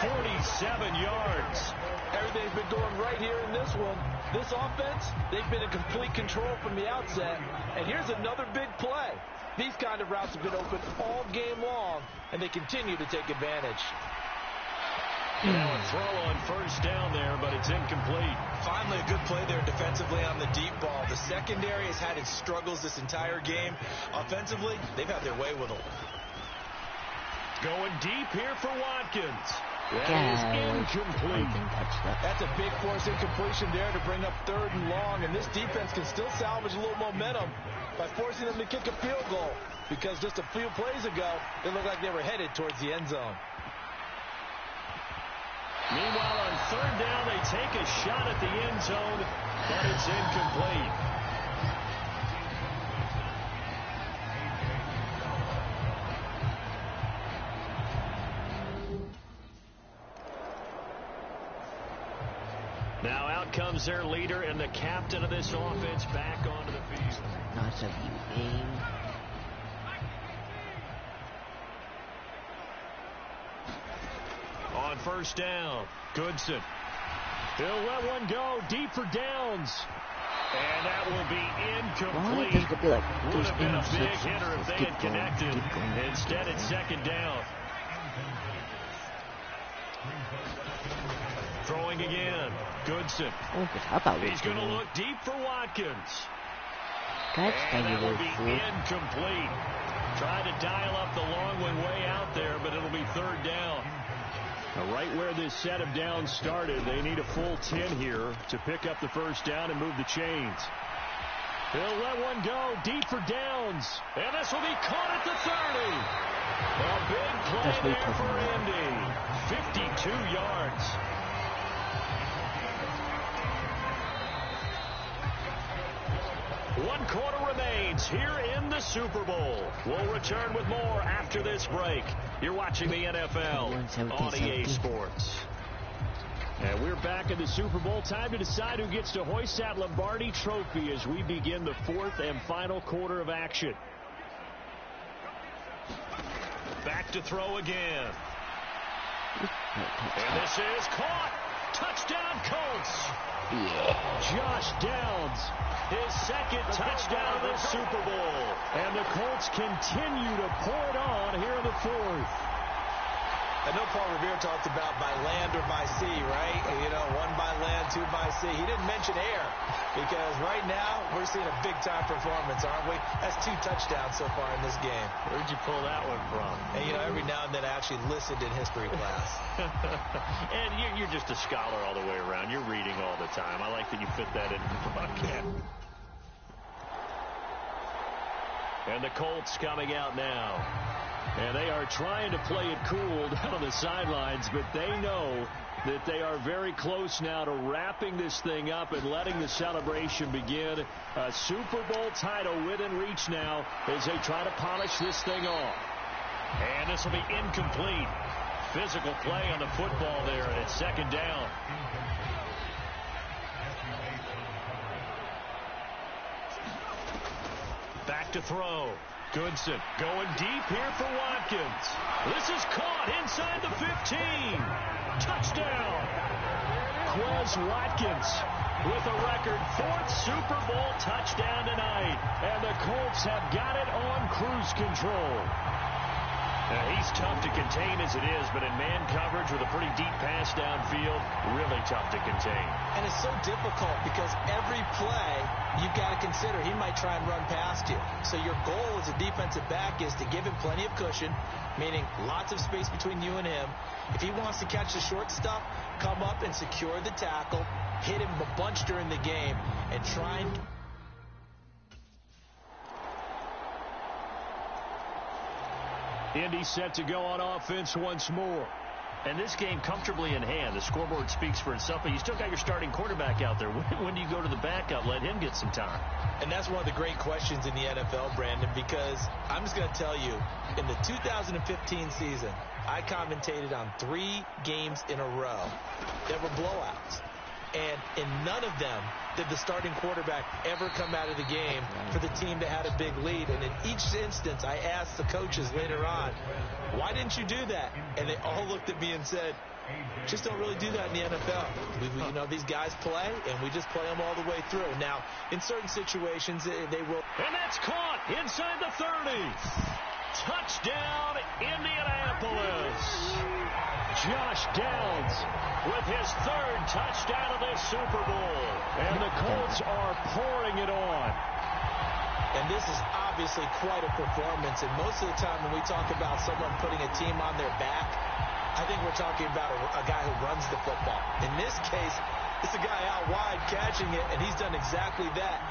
47 yards. Everything's been going right here in this one. This offense, they've been in complete control from the outset. And here's another big play. These kind of routes have been open all game long, and they continue to take advantage. Now a throw on first down there, but it's incomplete. Finally, a good play there defensively on the deep ball. The secondary has had its struggles this entire game. Offensively, they've had their way with them. Going deep here for Watkins. That is incomplete. That's a big force incompletion there to bring up 3rd and long, and this defense can still salvage a little momentum by forcing them to kick a field goal, because just a few plays ago, they looked like they were headed towards the end zone. Meanwhile, on 3rd down, they take a shot at the end zone, but it's incomplete. Now out comes their leader and the captain of this offense back onto the field. Not a game. On first down, Goodson. He'll let one go deep for Downs. And that will be incomplete. Would have been a big hitter if they had connected. Instead, it's 2nd down. Goodson. He's going to look deep for Watkins. And that will be incomplete. Trying to dial up the long one way out there, but it'll be third down. Now, right where this set of downs started, they need a full 10 here to pick up the first down and move the chains. He'll let one go deep for downs. And this will be caught at the 30. A big play there for Indy. 52 yards. One quarter remains here in the Super Bowl. We'll return with more after this break. You're watching the NFL on EA Sports. And we're back in the Super Bowl. Time to decide who gets to hoist that Lombardi Trophy as we begin the fourth and final quarter of action. Back to throw again. And this is caught. Touchdown, Colts. Josh Downs, his second touchdown of the Super Bowl. And the Colts continue to pour it on here in the fourth. I know Paul Revere talked about by land or by sea, right? You know, one by land, two by sea. He didn't mention air because right now we're seeing a big-time performance, aren't we? That's 2 touchdowns so far in this game. Where'd you pull that one from? And, you know, every now and then I actually listened in history class. And you're just a scholar all the way around. You're reading all the time. I like that you fit that in the bucket. And the Colts coming out now. And they are trying to play it cool down on the sidelines, but they know that they are very close now to wrapping this thing up and letting the celebration begin. A Super Bowl title within reach now as they try to polish this thing off. And this will be incomplete. Physical play on the football there, and it's second down. Back to throw. Goodson going deep here for Watkins. This is caught inside the 15. Touchdown. Quez Watkins with a record 4th Super Bowl touchdown tonight. And the Colts have got it on cruise control. Now, he's tough to contain as it is, but in man coverage with a pretty deep pass downfield, really tough to contain. And it's so difficult because every play you've got to consider he might try and run past you. So your goal as a defensive back is to give him plenty of cushion, meaning lots of space between you and him. If he wants to catch the short stuff, come up and secure the tackle, hit him a bunch during the game, and try and... Indy set to go on offense once more. And this game comfortably in hand. The scoreboard speaks for itself, but you still got your starting quarterback out there. When do you go to the backup? Let him get some time. And that's one of the great questions in the NFL, Brandon, because I'm just going to tell you, in the 2015 season, I commentated on 3 games in a row that were blowouts. And in none of them did the starting quarterback ever come out of the game for the team that had a big lead. And in each instance, I asked the coaches later on, why didn't you do that? And they all looked at me and said, just don't really do that in the NFL. You know, these guys play, and we just play them all the way through. Now, in certain situations, they will. And that's caught inside the 30. Touchdown, Indianapolis. Josh Downs with his 3rd touchdown of this Super Bowl. And the Colts are pouring it on. And this is obviously quite a performance. And most of the time when we talk about someone putting a team on their back, I think we're talking about a guy who runs the football. In this case, it's a guy out wide catching it, and he's done exactly that.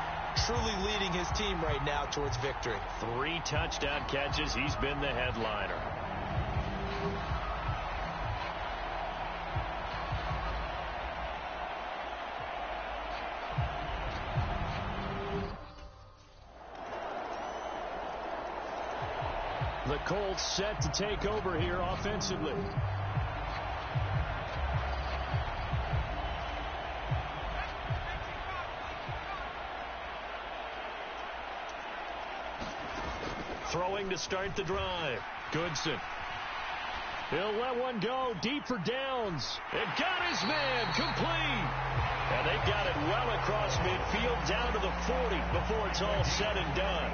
Truly leading his team right now towards victory. 3 touchdown catches. He's been the headliner. The Colts set to take over here offensively. Throwing to start the drive. Goodson. He'll let one go deep for Downs. And got his man complete. And they've got it well across midfield down to the 40 before it's all said and done.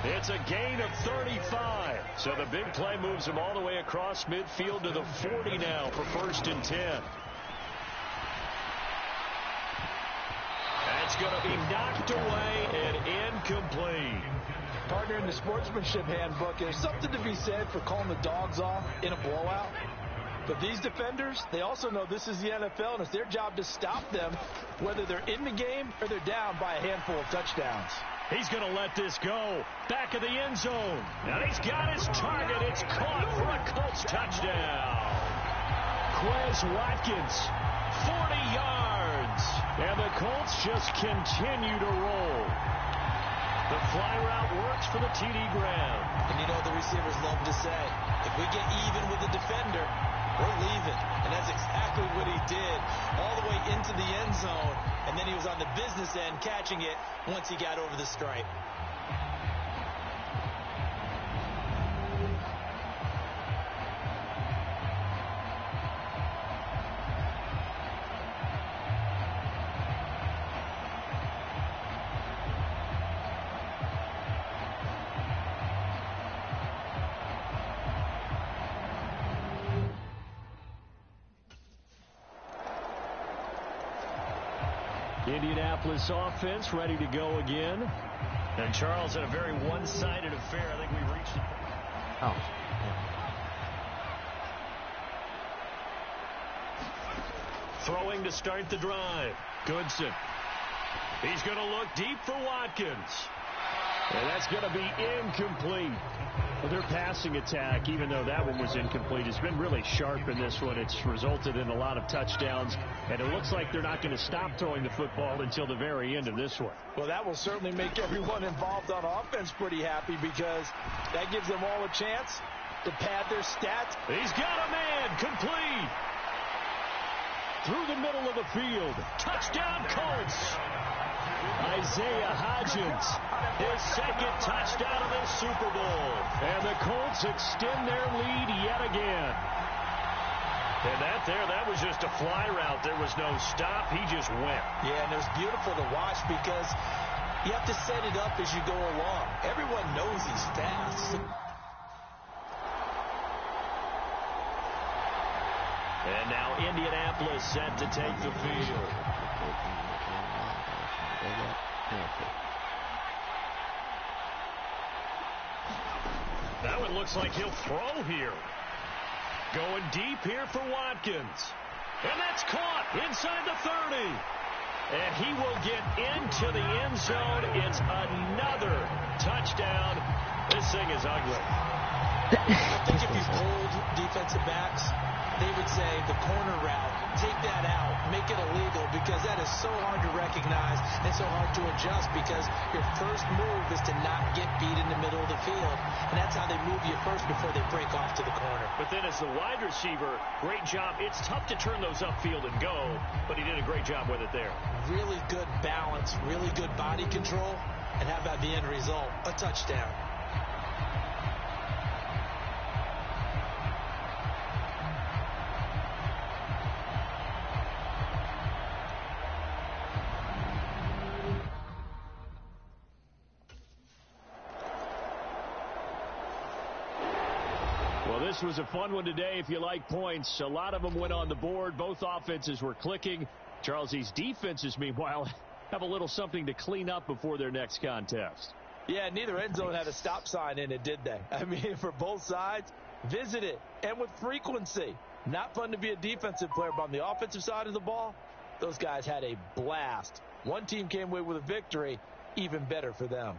It's a gain of 35. So the big play moves him all the way across midfield to the 40 now for 1st and 10. going to be knocked away and incomplete. Partner, in the sportsmanship handbook, there's something to be said for calling the dogs off in a blowout. But these defenders, they also know this is the NFL, and it's their job to stop them, whether they're in the game or they're down by a handful of touchdowns. He's going to let this go. Back of the end zone. And he's got his target. It's caught for a Colts touchdown. Quez Watkins, 40 yards. And the Colts just continue to roll. The fly route works for the TD Graham. And you know the receivers love to say, if we get even with the defender, we're leaving. And that's exactly what he did, all the way into the end zone. And then he was on the business end catching it once he got over the stripe. Indianapolis offense ready to go again. And Charles, in a very one-sided affair, I think we've reached it. Oh. Throwing to start the drive. Goodson. He's going to look deep for Watkins. And that's going to be incomplete. Well, their passing attack, even though that one was incomplete, has been really sharp in this one. It's resulted in a lot of touchdowns, and it looks like they're not going to stop throwing the football until the very end of this one. Well, that will certainly make everyone involved on offense pretty happy, because that gives them all a chance to pad their stats. He's got a man, complete. Through the middle of the field. Touchdown, Colts. Isaiah Hodgins, his second touchdown of the Super Bowl. And the Colts extend their lead yet again. And that was just a fly route. There was no stop. He just went. Yeah, and it was beautiful to watch, because you have to set it up as you go along. Everyone knows these stats. And now Indianapolis set to take the field. That one looks like he'll throw here. Going deep here for Watkins. And that's caught inside the 30. And he will get into the end zone. It's another touchdown. This thing is ugly. I think if you polled defensive backs, they would say the corner route, take that out, make it illegal, because that is so hard to recognize and so hard to adjust, because your first move is to not get beat in the middle of the field. And that's how they move you first before they break off to the corner. But then as the wide receiver, great job. It's tough to turn those upfield and go, but he did a great job with it there. Really good balance, really good body control, and how about the end result? A touchdown. This was a fun one today if you like points. A lot of them went on the board. Both offenses were clicking. Charles, these defenses, meanwhile, have a little something to clean up before their next contest. Yeah, neither end zone had a stop sign in it, did they? I mean, for both sides, visit it, and with frequency. Not fun to be a defensive player, but on the offensive side of the ball, those guys had a blast. One team came away with a victory, even better for them.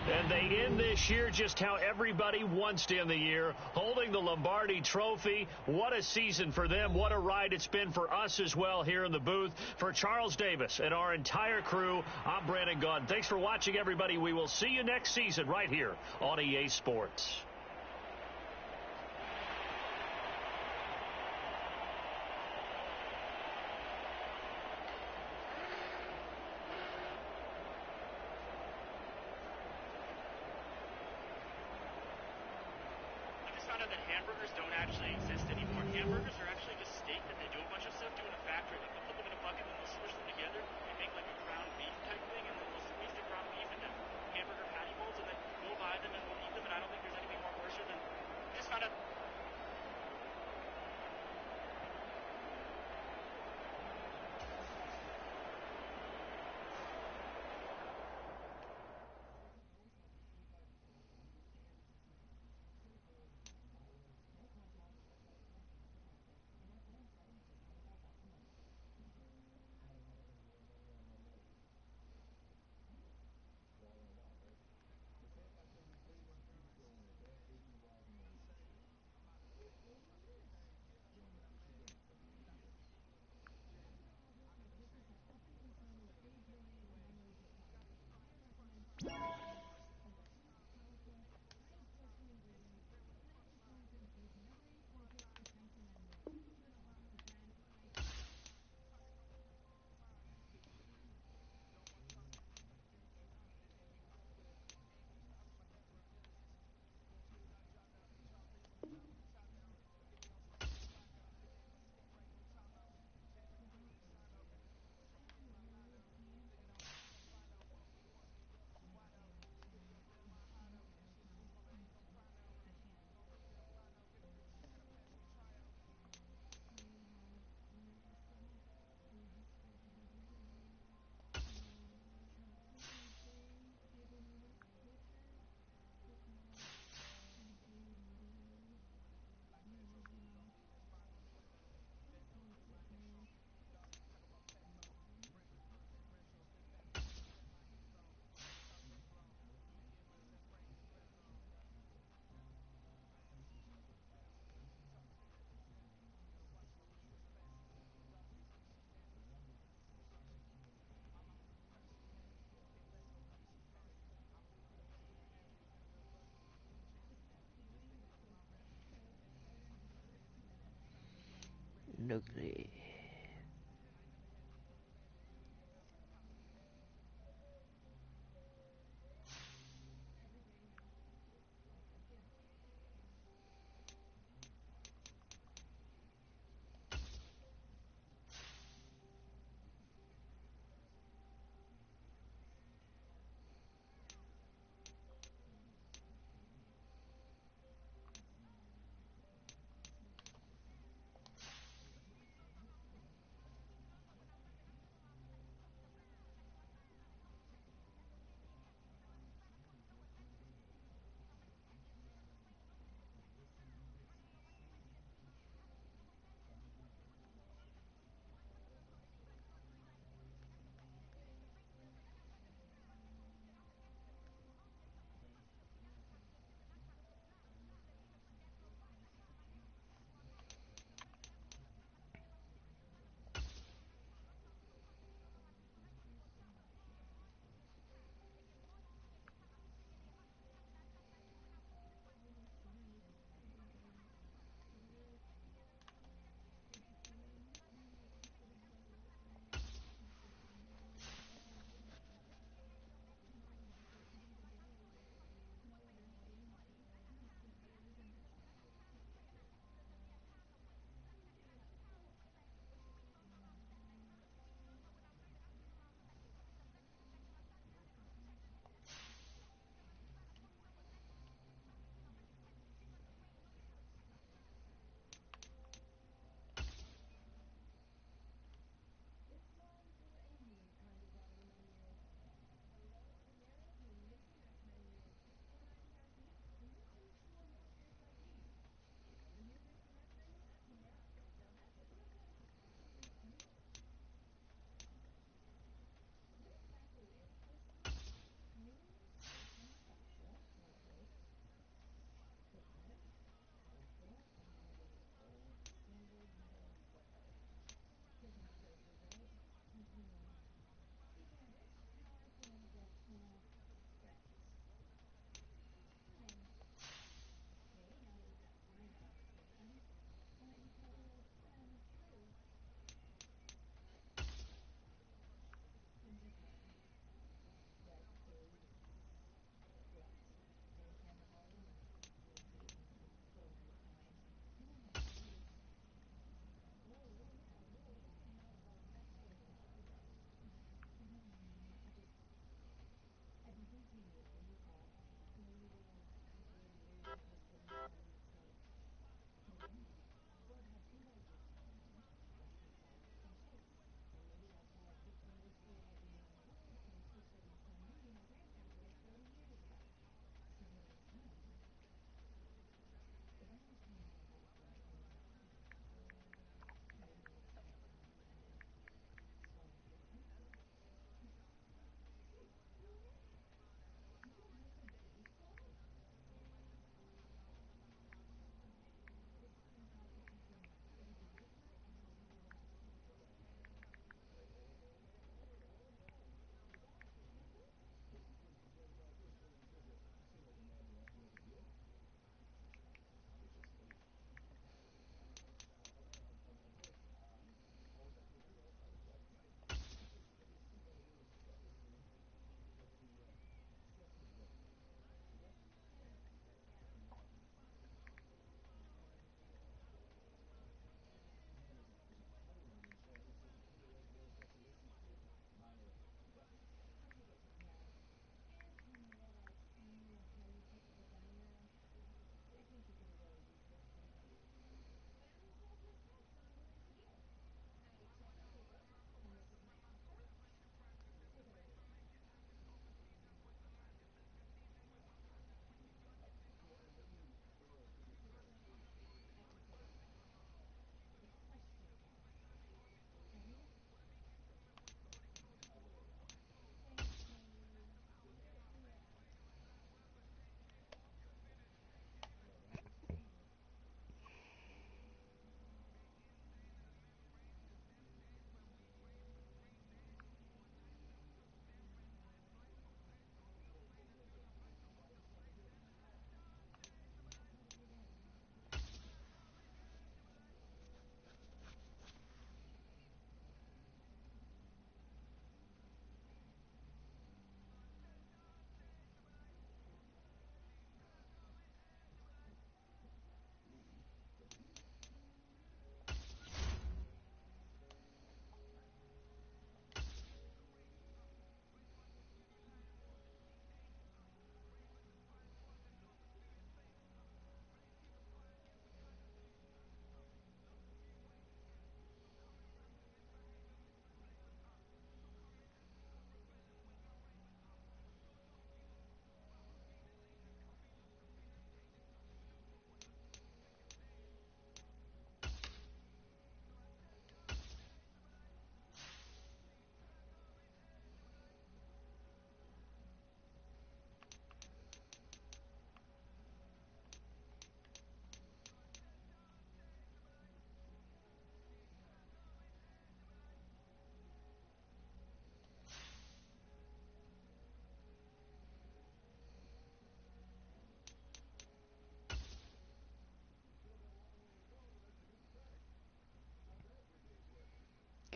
And they end this year just how everybody wants to end the year, holding the Lombardi Trophy. What a season for them. What a ride it's been for us as well here in the booth. For Charles Davis and our entire crew, I'm Brandon Gaudin. Thanks for watching, everybody. We will see you next season right here on EA Sports. said that hamburgers don't actually exist anymore. Hamburgers are actually just steak that they do a bunch of stuff to in a factory. Like they'll put them in a bucket and they'll smush them together and make like a ground beef type thing, and then they'll squeeze the ground beef into hamburger patty molds, and then we'll buy them and we'll eat them, and I don't think there's anything more worse than I just found out. Lovely.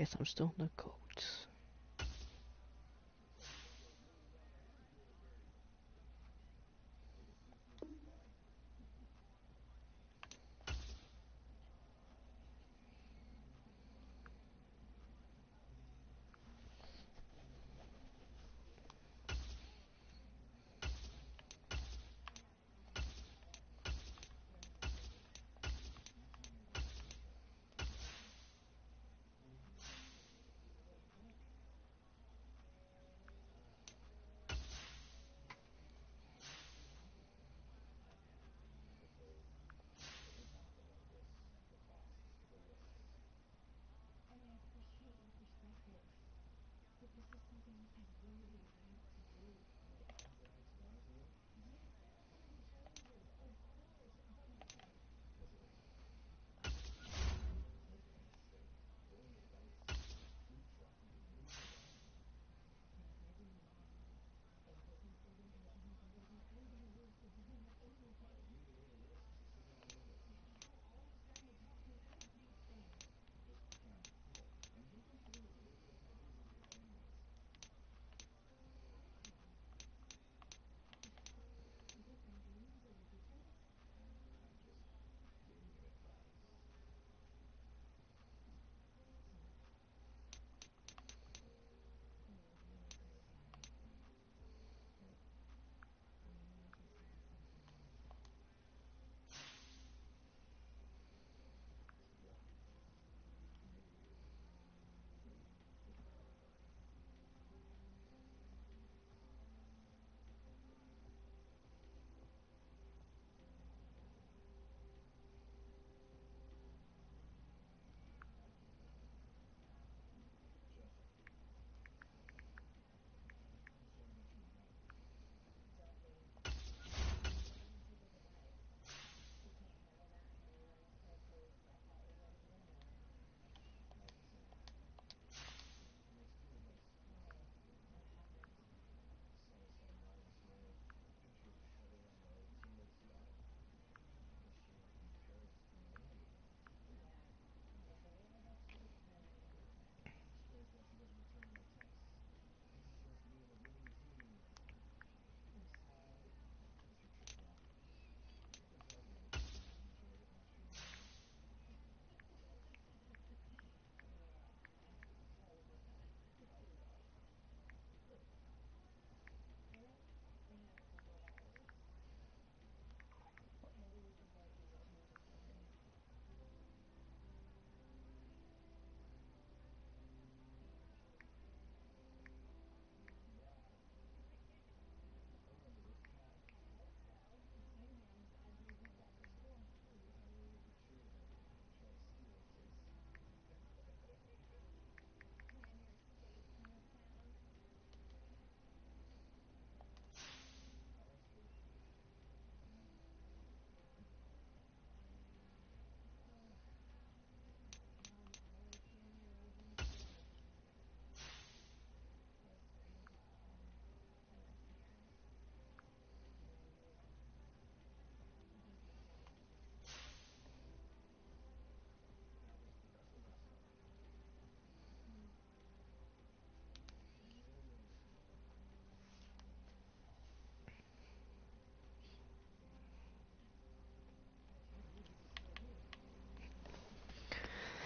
guess I'm still in the Colts.